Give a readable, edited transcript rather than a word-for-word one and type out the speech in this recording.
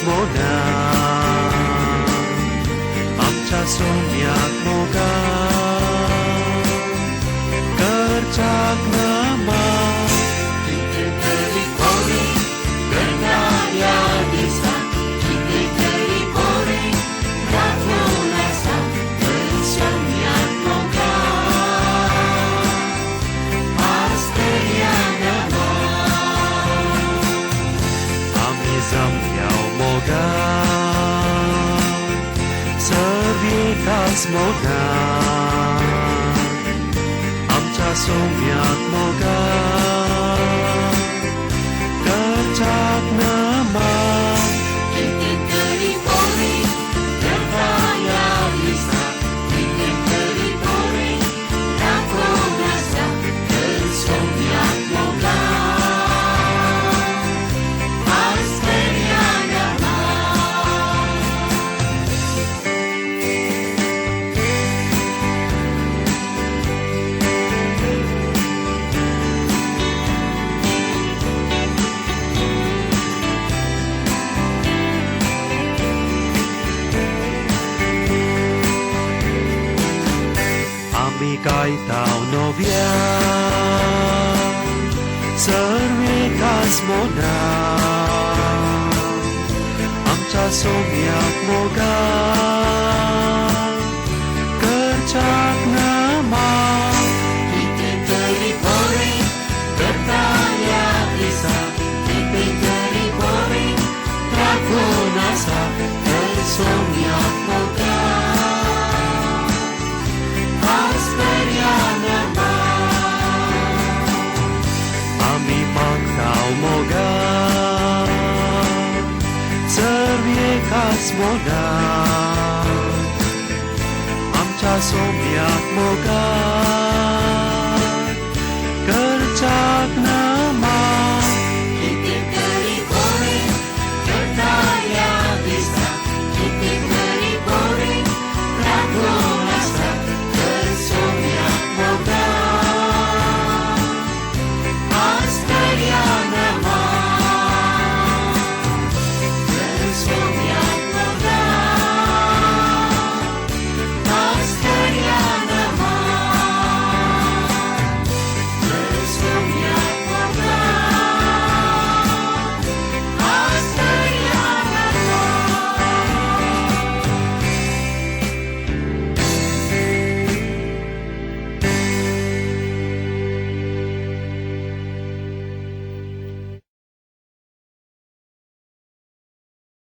Moga amca sumiak moga kerjak nama kita teripore berdaya desa kita teripore rakyat bersumiak moga asteria nama amizam moga serbikas moga amca sumiak moga kerjak nama kita teripore berdaya desa kita teripore rakyat bersumiak moga asteria nama Amikai tau novia serwikas moda amca sumiak moga kerjak nama kita teripore berdaya desa kita teripore rakyat bersumiak moga asteria nama ami pangtau moga serwikas moda amca sumiak moga kerjak nama